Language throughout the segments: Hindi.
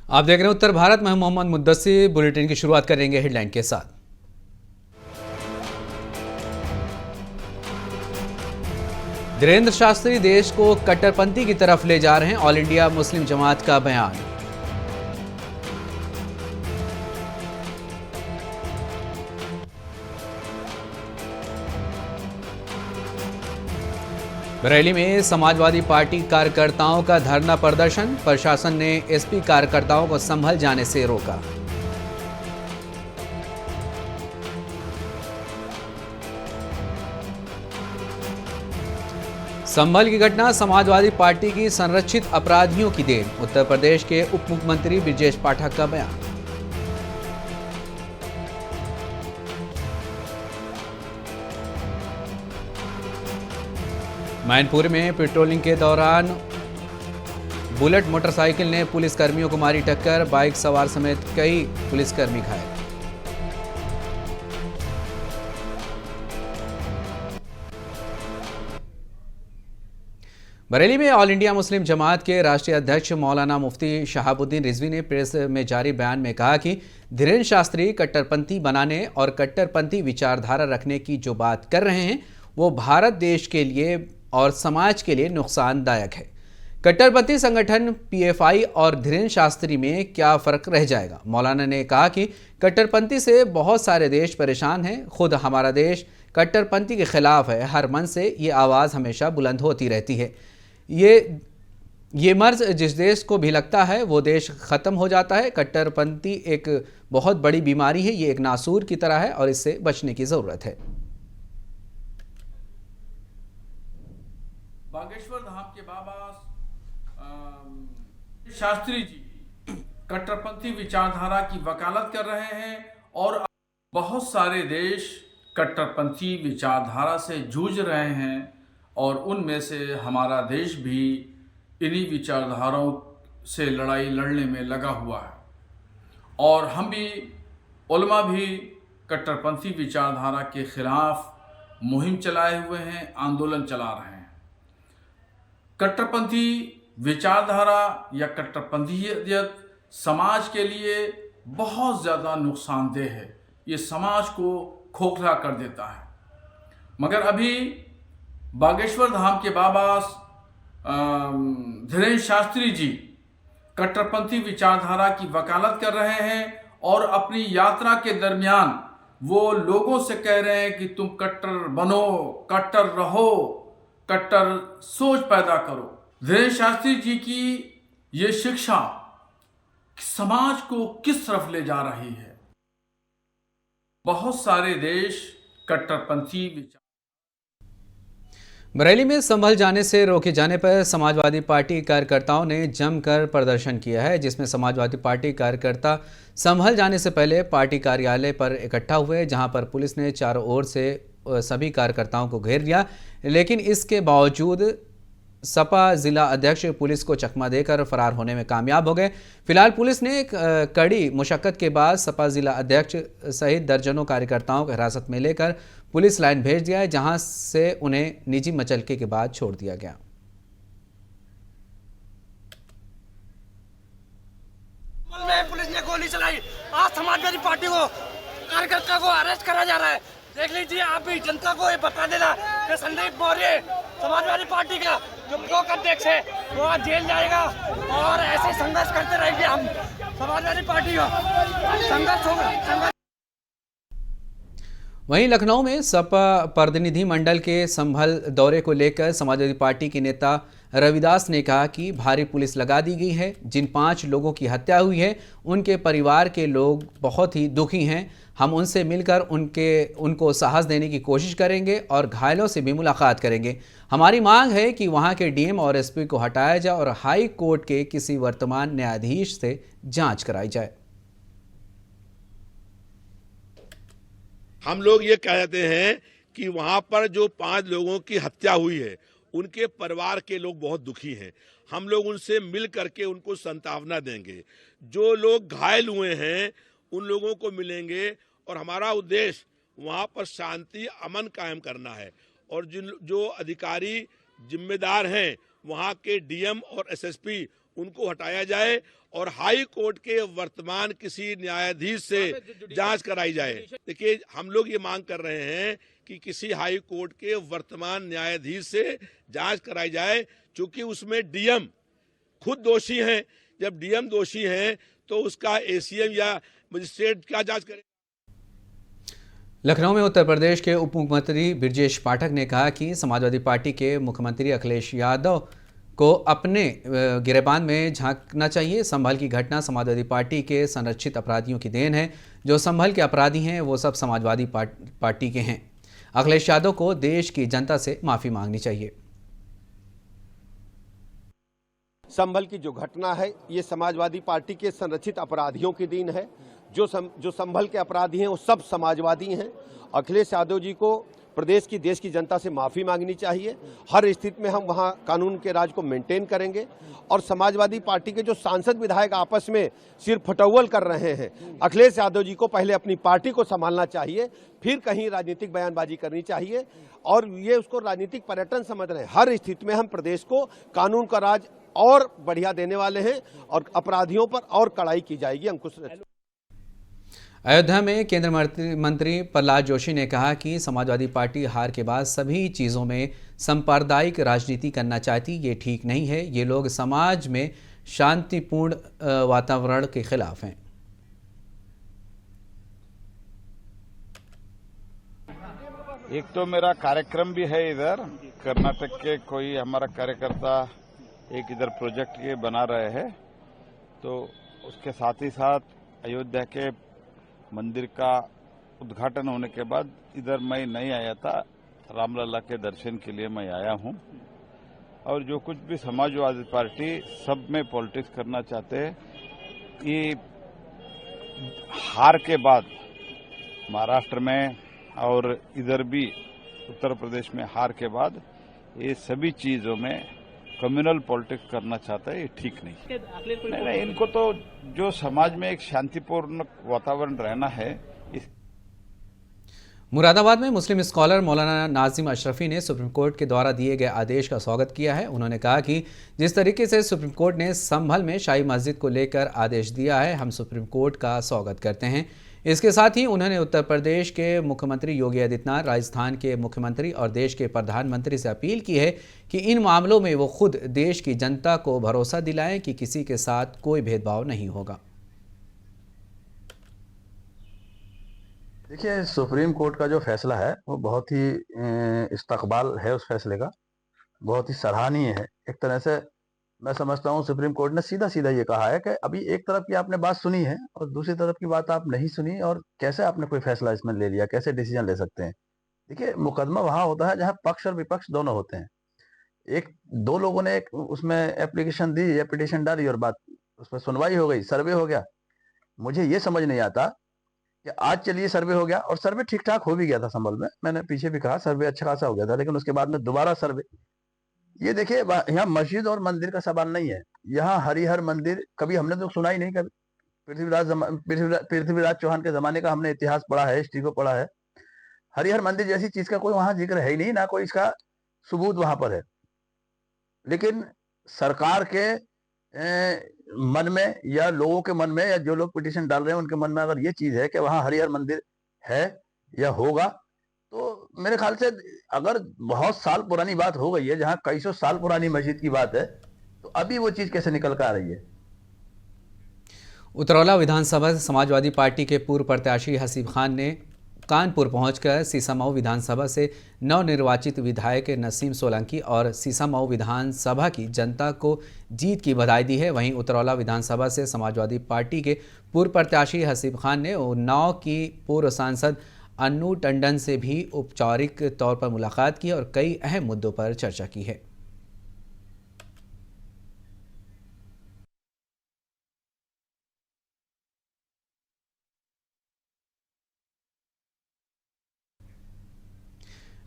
आप देख रहे हैं उत्तर भारत में मोहम्मद मुद्दस्सी। बुलेटिन की शुरुआत करेंगे हेडलाइन के साथ। धीरेन्द्र शास्त्री देश को कट्टरपंथी की तरफ ले जा रहे हैं, ऑल इंडिया मुस्लिम जमात का बयान। बरेली में समाजवादी पार्टी कार्यकर्ताओं का धरना प्रदर्शन, प्रशासन ने एसपी कार्यकर्ताओं को संभल जाने से रोका। संभल की घटना समाजवादी पार्टी की संरक्षित अपराधियों की देन, उत्तर प्रदेश के उप मुख्यमंत्री ब्रजेश पाठक का बयान। मैनपुर में पेट्रोलिंग के दौरान बुलेट मोटरसाइकिल ने पुलिसकर्मियों को मारी टक्कर, बाइक सवार समेत कई पुलिसकर्मी घायल। बरेली में ऑल इंडिया मुस्लिम जमात के राष्ट्रीय अध्यक्ष मौलाना मुफ्ती शहाबुद्दीन रिजवी ने प्रेस में जारी बयान में कहा कि धीरेन्द्र शास्त्री कट्टरपंथी बनाने और कट्टरपंथी विचारधारा रखने की जो बात कर रहे हैं वो भारत देश के लिए और समाज के लिए नुकसानदायक है। कट्टरपंथी संगठन पीएफआई और धीरेन्द्र शास्त्री में क्या फर्क रह जाएगा। मौलाना ने कहा कि कट्टरपंथी से बहुत सारे देश परेशान हैं, खुद हमारा देश कट्टरपंथी के खिलाफ है, हर मन से ये आवाज़ हमेशा बुलंद होती रहती है। ये मर्ज जिस देश को भी लगता है वो देश ख़त्म हो जाता है। कट्टरपंथी एक बहुत बड़ी बीमारी है, ये एक नासूर की तरह है और इससे बचने की ज़रूरत है। बागेश्वर धाम के बाबा शास्त्री जी कट्टरपंथी विचारधारा की वकालत कर रहे हैं और बहुत सारे देश कट्टरपंथी विचारधारा से जूझ रहे हैं और उनमें से हमारा देश भी इन्हीं विचारधाराओं से लड़ाई लड़ने में लगा हुआ है और हम भी उलमा भी कट्टरपंथी विचारधारा के खिलाफ मुहिम चलाए हुए हैं, आंदोलन चला रहे हैं। कट्टरपंथी विचारधारा या कट्टरपंथीयत समाज के लिए बहुत ज़्यादा नुकसानदेह है, ये समाज को खोखला कर देता है। मगर अभी बागेश्वर धाम के बाबा धीरेन्द्र शास्त्री जी कट्टरपंथी विचारधारा की वकालत कर रहे हैं और अपनी यात्रा के दरमियान वो लोगों से कह रहे हैं कि तुम कट्टर बनो, कट्टर रहो, कट्टर सोच पैदा करो। धीरेन्द्र शास्त्री जी की ये शिक्षा समाज को किस तरफ ले जा रही है। बहुत सारे देश कट्टरपंथी विचार। बरेली में संभल जाने से रोके जाने पर समाजवादी पार्टी कार्यकर्ताओं ने जमकर प्रदर्शन किया है, जिसमें समाजवादी पार्टी कार्यकर्ता संभल जाने से पहले पार्टी कार्यालय पर इकट्ठा हुए, जहां पर पुलिस ने चारों ओर से सभी कार्यकर्ताओं को घेर लिया। लेकिन इसके बावजूद सपा जिला अध्यक्ष पुलिस को चकमा देकर फरार होने में कामयाब हो गए। फिलहाल पुलिस ने कड़ी मुशक्कत के बाद सपा जिला अध्यक्ष सहित दर्जनों कार्यकर्ताओं को हिरासत में लेकर पुलिस लाइन भेज दिया है, जहां से उन्हें निजी मचलके के बाद छोड़ दिया गया। पुलिस ने गोली चलाई, आज समाजवादी पार्टी को कार्यकर्ता को अरेस्ट करा जा रहा है। देख लीजिए, आप भी जनता को ये बता देना कि संदीप मौर्य समाजवादी पार्टी का जो ब्लॉक अध्यक्ष है वो आज जेल जाएगा और ऐसे संघर्ष करते रहेंगे। हम समाजवादी पार्टी का संघर्ष होगा। वहीं लखनऊ में सपा प्रतिनिधि मंडल के संभल दौरे को लेकर समाजवादी पार्टी के नेता रविदास ने कहा कि भारी पुलिस लगा दी गई है। जिन 5 लोगों की हत्या हुई है उनके परिवार के लोग बहुत ही दुखी हैं। हम उनसे मिलकर उनको साहस देने की कोशिश करेंगे और घायलों से भी मुलाकात करेंगे। हमारी मांग है कि वहां के डीएम और एसपी को हटाया जाए और हाई कोर्ट के किसी वर्तमान न्यायाधीश से जांच कराई जाए। हम लोग ये कहते हैं कि वहां पर जो 5 लोगों की हत्या हुई है उनके परिवार के लोग बहुत दुखी हैं। हम लोग उनसे मिल करके उनको सांत्वना देंगे। जो लोग घायल हुए हैं उन लोगों को मिलेंगे और हमारा उद्देश्य वहां पर शांति अमन कायम करना है और जो अधिकारी जिम्मेदार हैं वहां के डीएम और एसएसपी उनको हटाया जाए और हाई कोर्ट के वर्तमान किसी न्यायाधीश से जांच कराई जाए। देखिए, हम लोग ये मांग कर रहे हैं कि किसी हाई कोर्ट के वर्तमान न्यायाधीश से जांच कराई जाए, क्योंकि उसमें डीएम खुद दोषी हैं। जब डीएम दोषी हैं तो उसका एसीएम या मजिस्ट्रेट क्या जांच करे। लखनऊ में उत्तर प्रदेश के उप मुख्यमंत्री बृजेश पाठक ने कहा कि समाजवादी पार्टी के मुख्यमंत्री अखिलेश यादव को अपने गिरेबान में झांकना चाहिए। संभल की घटना समाजवादी पार्टी के संरक्षित अपराधियों की देन है। जो संभल के अपराधी हैं वो सब समाजवादी पार्टी के हैं। अखिलेश यादव को देश की जनता से माफी मांगनी चाहिए। संभल की जो घटना है ये समाजवादी पार्टी के संरक्षित अपराधियों की देन है। जो संभल के अपराधी हैं वो सब समाजवादी हैं। अखिलेश यादव जी को प्रदेश की देश की जनता से माफ़ी मांगनी चाहिए। हर स्थिति में हम वहाँ कानून के राज को मेंटेन करेंगे। और समाजवादी पार्टी के जो सांसद विधायक आपस में सिर फटौवल कर रहे हैं, अखिलेश यादव जी को पहले अपनी पार्टी को संभालना चाहिए, फिर कहीं राजनीतिक बयानबाजी करनी चाहिए। और ये उसको राजनीतिक पर्यटन समझ रहे हैं। हर स्थिति में हम प्रदेश को कानून का राज और बढ़िया देने वाले हैं और अपराधियों पर और कड़ाई की जाएगी। अंकुश। अयोध्या में केंद्रीय मंत्री प्रहलाद जोशी ने कहा कि समाजवादी पार्टी हार के बाद सभी चीज़ों में सांप्रदायिक राजनीति करना चाहती। ये ठीक नहीं है। ये लोग समाज में शांतिपूर्ण वातावरण के खिलाफ हैं। एक तो मेरा कार्यक्रम भी है इधर, कर्नाटक के कोई हमारा कार्यकर्ता एक इधर प्रोजेक्ट ये बना रहे हैं, तो उसके साथ ही साथ अयोध्या के मंदिर का उद्घाटन होने के बाद इधर मैं नहीं आया था, रामलला के दर्शन के लिए मैं आया हूं। और जो कुछ भी समाजवादी पार्टी सब में पॉलिटिक्स करना चाहते हैं, ये हार के बाद महाराष्ट्र में और इधर भी उत्तर प्रदेश में हार के बाद ये सभी चीजों में कम्युनल पॉलिटिक्स करना चाहता है। ये ठीक नहीं। इनको तो जो समाज में एक शांतिपूर्ण वातावरण रहना है। मुरादाबाद में मुस्लिम स्कॉलर मौलाना नाजिम अशरफी ने सुप्रीम कोर्ट के द्वारा दिए गए आदेश का स्वागत किया है। उन्होंने कहा कि जिस तरीके से सुप्रीम कोर्ट ने संभल में शाही मस्जिद को लेकर आदेश दिया है, हम सुप्रीम कोर्ट का स्वागत करते हैं। इसके साथ ही उन्होंने उत्तर प्रदेश के मुख्यमंत्री योगी आदित्यनाथ, राजस्थान के मुख्यमंत्री और देश के प्रधानमंत्री से अपील की है कि इन मामलों में वो खुद देश की जनता को भरोसा दिलाएं कि किसी के साथ कोई भेदभाव नहीं होगा। देखिए, सुप्रीम कोर्ट का जो फैसला है वो बहुत ही इस्तकबाल है उस फैसले का, बहुत ही सराहनीय है। एक तरह से मैं समझता हूँ सुप्रीम कोर्ट ने सीधा सीधा ये कहा है कि अभी एक तरफ की आपने बात सुनी है और दूसरी तरफ की बात आप नहीं सुनी, और कैसे आपने कोई फैसला इसमें ले लिया, कैसे डिसीजन ले सकते हैं। देखिए, मुकदमा वहां होता है जहां पक्ष और विपक्ष दोनों होते हैं। दो लोगों ने एक उसमें एप्लीकेशन दी या पिटीशन डाली और बात उसमें सुनवाई हो गई, सर्वे हो गया। मुझे ये समझ नहीं आता कि आज चलिए सर्वे हो गया, और सर्वे ठीक ठाक हो भी गया था संभल में, मैंने पीछे भी कहा सर्वे अच्छा खासा हो गया था, लेकिन उसके बाद में दोबारा सर्वे। ये देखिए, यहाँ मस्जिद और मंदिर का सवाल नहीं है। यहाँ हरिहर मंदिर कभी हमने तो सुना ही नहीं। कभी पृथ्वीराज चौहान के जमाने का हमने इतिहास पढ़ा है, हिस्ट्री को पढ़ा है। हरिहर मंदिर जैसी चीज का कोई वहां जिक्र है ही नहीं, ना कोई इसका सबूत वहां पर है। लेकिन सरकार के मन में या लोगों के मन में या जो लोग पिटीशन डाल रहे हैं उनके मन में अगर ये चीज है कि वहां हरिहर मंदिर है या होगा, तो मेरे ख्याल से अगर बहुत साल पुरानी बात हो गई है, जहां कई सौ साल पुरानी मस्जिद की बात है, तो अभी वो चीज कैसे निकल कर आ रही है। उतरौला विधानसभा से समाजवादी पार्टी के पूर्व प्रत्याशी हसीब खान ने कानपुर पहुंचकर सीसामऊ विधानसभा से नवनिर्वाचित विधायक नसीम सोलंकी और सीसामऊ विधानसभा की जनता को जीत की बधाई दी है। वहीं उतरौला विधानसभा से समाजवादी पार्टी के पूर्व प्रत्याशी हसीब खान ने उन्नाव की पूर्व सांसद अन्नू टंडन से भी औपचारिक तौर पर मुलाकात की और कई अहम मुद्दों पर चर्चा की है।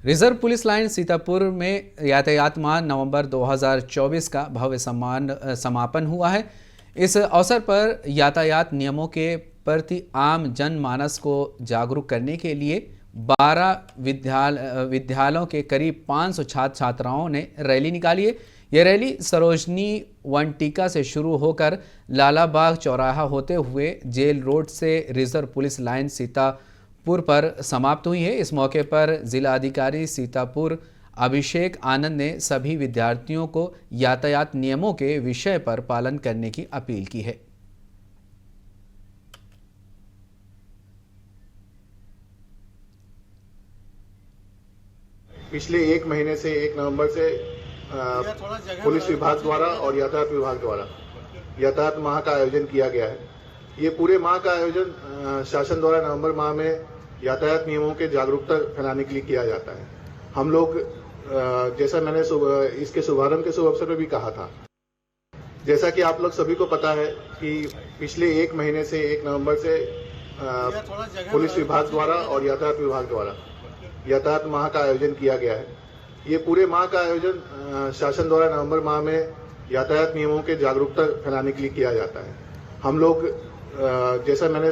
रिजर्व पुलिस लाइन सीतापुर में यातायात माह नवंबर 2024 का भव्य समापन हुआ है। इस अवसर पर यातायात नियमों के प्रति आम जनमानस को जागरूक करने के लिए 12 विद्यालयों के करीब 500 छात्र छात्राओं ने रैली निकाली है। यह रैली सरोजनी वनटीका से शुरू होकर लालाबाग चौराहा होते हुए जेल रोड से रिजर्व पुलिस लाइन सीतापुर पर समाप्त हुई है। इस मौके पर जिला अधिकारी सीतापुर अभिषेक आनंद ने सभी विद्यार्थियों को यातायात नियमों के विषय पर पालन करने की अपील की है। पिछले 1 महीने से 1 नवंबर से पुलिस विभाग द्वारा और यातायात विभाग द्वारा यातायात माह का आयोजन किया गया है। ये पूरे माह का आयोजन शासन द्वारा नवंबर माह में यातायात नियमों के जागरूकता फैलाने के लिए किया जाता है। हम लोग जैसा मैंने इसके शुभारंभ के शुभ अवसर पर भी कहा था, जैसा कि आप लोग सभी को पता है कि पिछले 1 महीने से 1 नवंबर से पुलिस विभाग द्वारा और यातायात विभाग द्वारा यातायात माह का आयोजन किया गया है। ये पूरे माह का आयोजन शासन द्वारा नवंबर माह में यातायात नियमों के जागरूकता फैलाने के लिए किया जाता है। हम लोग जैसा मैंने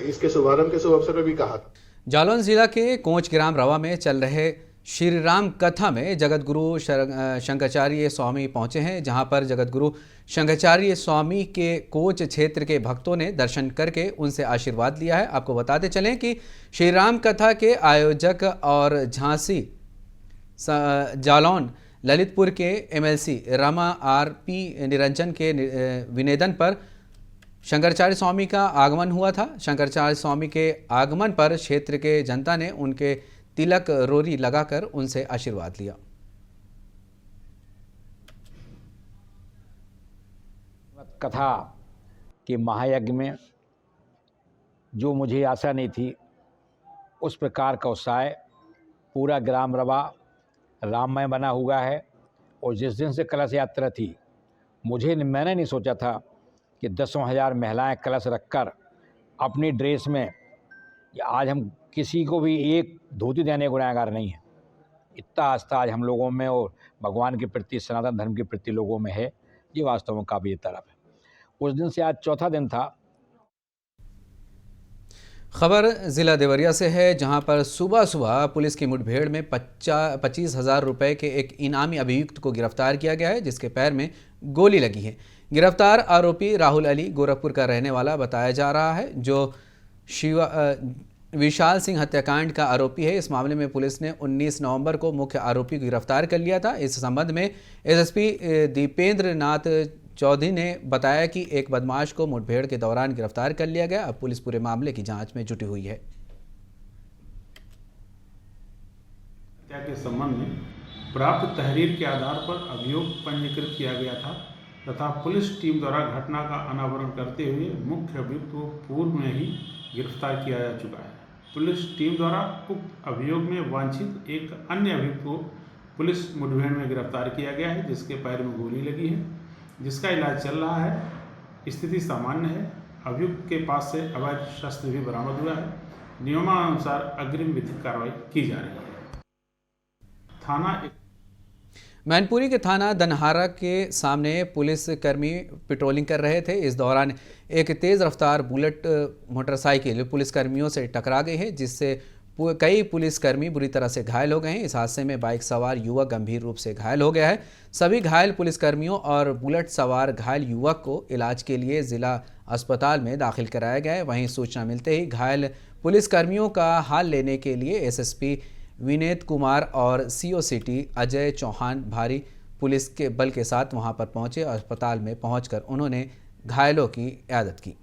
इसके शुभारंभ के शुभ अवसर पर भी कहा था। जालौन जिला के कोंच ग्राम रवा में चल रहे श्री राम कथा में जगतगुरु शंकराचार्य स्वामी पहुंचे हैं, जहां पर जगतगुरु शंकराचार्य स्वामी के कोच क्षेत्र के भक्तों ने दर्शन करके उनसे आशीर्वाद लिया है। आपको बताते चलें कि श्री राम कथा के आयोजक और झांसी जालौन ललितपुर के एमएलसी रमा आरपी निरंजन के विनेदन पर शंकराचार्य स्वामी का आगमन हुआ था। शंकराचार्य स्वामी के आगमन पर क्षेत्र के जनता ने उनके तिलक रोरी लगाकर उनसे आशीर्वाद लिया। कथा के महायज्ञ में जो मुझे आशा नहीं थी, उस प्रकार का उत्साह पूरा ग्राम रवा राममय बना हुआ है। और जिस दिन से कलश यात्रा थी, मैंने नहीं सोचा था कि 10,000 महिलाएं कलश रखकर अपनी ड्रेस में, आज हम किसी को भी एक धोती देने गुनहगार नहीं है। इतना आस्था आज हम लोगों में और भगवान के प्रति, सनातन धर्म के प्रति लोगों में है, ये वास्तव में काबिल तारीफ है। उस दिन से आज चौथा दिन था। खबर जिला देवरिया से है, जहां पर सुबह सुबह पुलिस की मुठभेड़ में 25,000 रुपए के एक इनामी अभियुक्त को गिरफ्तार किया गया है, जिसके पैर में गोली लगी है। गिरफ्तार आरोपी राहुल अली गोरखपुर का रहने वाला बताया जा रहा है, जो विशाल सिंह हत्याकांड का आरोपी है। इस मामले में पुलिस ने 19 नवंबर को मुख्य आरोपी को गिरफ्तार कर लिया था। इस संबंध में एसएसपी दीपेंद्र नाथ चौधरी ने बताया कि एक बदमाश को मुठभेड़ के दौरान गिरफ्तार कर लिया गया। अब पुलिस पूरे मामले की जांच में जुटी हुई है। हत्या के संबंध में प्राप्त तहरीर के आधार पर अभियोग पंजीकृत किया गया था तथा पुलिस टीम द्वारा घटना का अनावरण करते हुए मुख्य अभियुक्त को पूर्व में ही गिरफ्तार किया जा चुका है। पुलिस टीम द्वारा उक्त अभियोग में वांछित एक अन्य अभियुक्त को पुलिस मुठभेड़ में गिरफ्तार किया गया है, जिसके पैर में गोली लगी है, जिसका इलाज चल रहा है। स्थिति सामान्य है। अभियुक्त के पास से अवैध शस्त्र भी बरामद हुआ है। नियमानुसार अग्रिम विधिक कार्रवाई की जा रही है। मैनपुरी के थाना दनहारा के सामने पुलिस कर्मी पेट्रोलिंग कर रहे थे। इस दौरान एक तेज़ रफ्तार बुलेट मोटरसाइकिल पुलिस कर्मियों से टकरा गई है, जिससे कई पुलिसकर्मी बुरी तरह से घायल हो गए हैं। इस हादसे में बाइक सवार युवक गंभीर रूप से घायल हो गया है। सभी घायल पुलिसकर्मियों और बुलेट सवार घायल युवक को इलाज के लिए जिला अस्पताल में दाखिल कराया गया है। वहीं सूचना मिलते ही घायल पुलिसकर्मियों का हाल लेने के लिए एसएसपी विनीत कुमार और सीओ सिटी अजय चौहान भारी पुलिस के बल के साथ वहां पर पहुंचे। अस्पताल में पहुंचकर उन्होंने घायलों की इयादत की।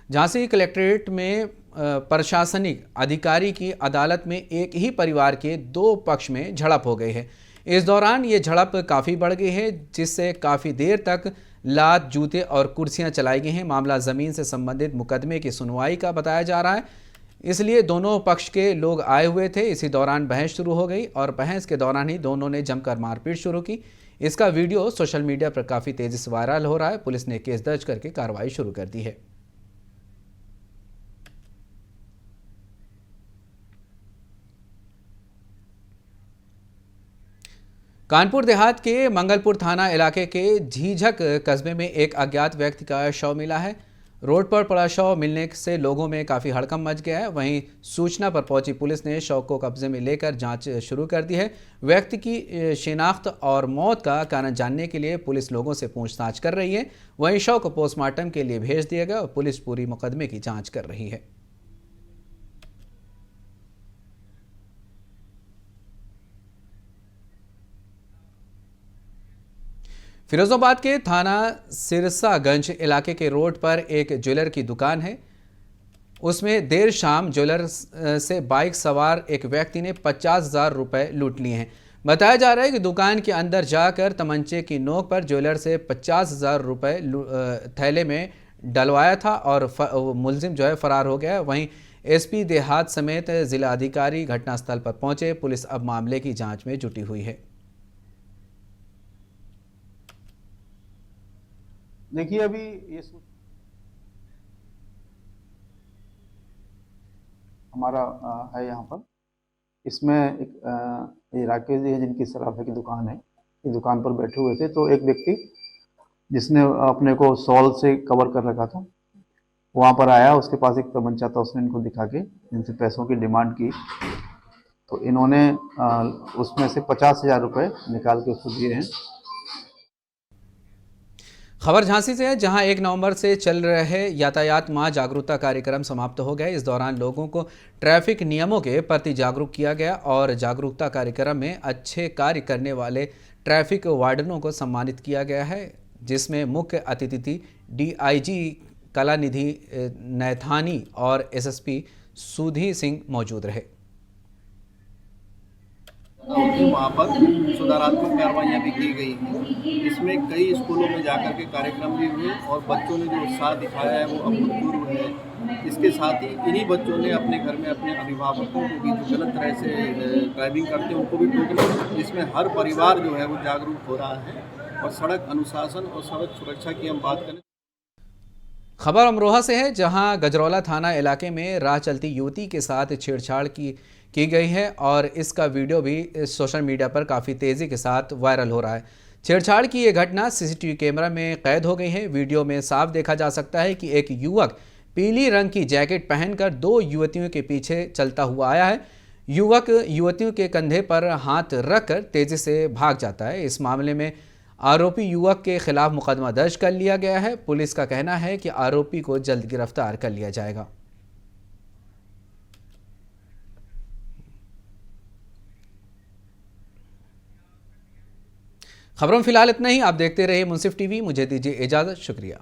झांसी कलेक्ट्रेट में प्रशासनिक अधिकारी की अदालत में एक ही परिवार के 2 पक्ष में झड़प हो गई है। इस दौरान ये झड़प काफ़ी बढ़ गई है, जिससे काफ़ी देर तक लात, जूते और कुर्सियां चलाई गई हैं। मामला ज़मीन से संबंधित मुकदमे की सुनवाई का बताया जा रहा है, इसलिए दोनों पक्ष के लोग आए हुए थे। इसी दौरान बहस शुरू हो गई और बहस के दौरान ही दोनों ने जमकर मारपीट शुरू की। इसका वीडियो सोशल मीडिया पर काफ़ी तेज़ी से वायरल हो रहा है। पुलिस ने केस दर्ज करके कार्रवाई शुरू कर दी है। कानपुर देहात के मंगलपुर थाना इलाके के झीझक कस्बे में एक अज्ञात व्यक्ति का शव मिला है। रोड पर पड़ा शव मिलने से लोगों में काफ़ी हड़कंप मच गया है। वहीं सूचना पर पहुंची पुलिस ने शव को कब्जे में लेकर जांच शुरू कर दी है। व्यक्ति की शिनाख्त और मौत का कारण जानने के लिए पुलिस लोगों से पूछताछ कर रही है। वहीं शव को पोस्टमार्टम के लिए भेज दिया गया और पुलिस पूरी मुकदमे की जाँच कर रही है। फिरोजाबाद के थाना सिरसागंज इलाके के रोड पर एक ज्वेलर की दुकान है। उसमें देर शाम ज्वेलर से बाइक सवार एक व्यक्ति ने 50,000 रुपये लूट लिए हैं। बताया जा रहा है कि दुकान के अंदर जाकर तमंचे की नोक पर ज्वेलर से 50,000 रुपये थैले में डलवाया था और मुलजिम फरार हो गया। वहीं एसपी देहात समेत जिला अधिकारी घटनास्थल पर पहुंचे। पुलिस अब मामले की जांच में जुटी हुई है। देखिए, अभी ये हमारा है यहाँ पर, इसमें एक ये राकेश जी है जिनकी सराफे की दुकान है। ये दुकान पर बैठे हुए थे तो एक व्यक्ति जिसने अपने को शॉल से कवर कर रखा था वहाँ पर आया। उसके पास एक तमंचा था, उसने इनको दिखा के इनसे पैसों की डिमांड की तो इन्होंने उसमें से 50,000 रुपये निकाल के उसको दिए हैं। खबर झांसी से है, जहां 1 नवंबर से चल रहे यातायात माह जागरूकता कार्यक्रम समाप्त हो गए। इस दौरान लोगों को ट्रैफिक नियमों के प्रति जागरूक किया गया और जागरूकता कार्यक्रम में अच्छे कार्य करने वाले ट्रैफिक वार्डनों को सम्मानित किया गया है, जिसमें मुख्य अतिथि थी डीआईजी कलानिधि नैथानी और एसएसपी सुधी सिंह मौजूद रहे। वहाँ पर सुधारात्मक कार्रवाइयाँ भी की गई हैं। इसमें कई स्कूलों में जाकर के कार्यक्रम भी हुए और बच्चों ने जो उत्साह दिखाया है वो अभूतपूर्व है। इसके साथ ही इन्हीं बच्चों ने अपने घर में अपने अभिभावकों को भी जो गलत तरह से ड्राइविंग करते हैं उनको भी टोकना, जिसमें हर परिवार जो है वो जागरूक हो रहा है। और सड़क अनुशासन और सड़क सुरक्षा की हम बात करें। खबर अमरोहा से है, जहां गजरौला थाना इलाके में राह चलती युवती के साथ छेड़छाड़ की गई है और इसका वीडियो भी सोशल मीडिया पर काफ़ी तेज़ी के साथ वायरल हो रहा है। छेड़छाड़ की ये घटना सीसीटीवी कैमरा में कैद हो गई है। वीडियो में साफ देखा जा सकता है कि एक युवक पीली रंग की जैकेट पहनकर 2 युवतियों के पीछे चलता हुआ आया है। युवक युवतियों के कंधे पर हाथ रखकर तेज़ी से भाग जाता है। इस मामले में आरोपी युवक के खिलाफ मुकदमा दर्ज कर लिया गया है। पुलिस का कहना है कि आरोपी को जल्द गिरफ्तार कर लिया जाएगा। खबरों में फिलहाल इतना ही। आप देखते रहिए मुंसिफ टीवी। मुझे दीजिए इजाज़त। शुक्रिया।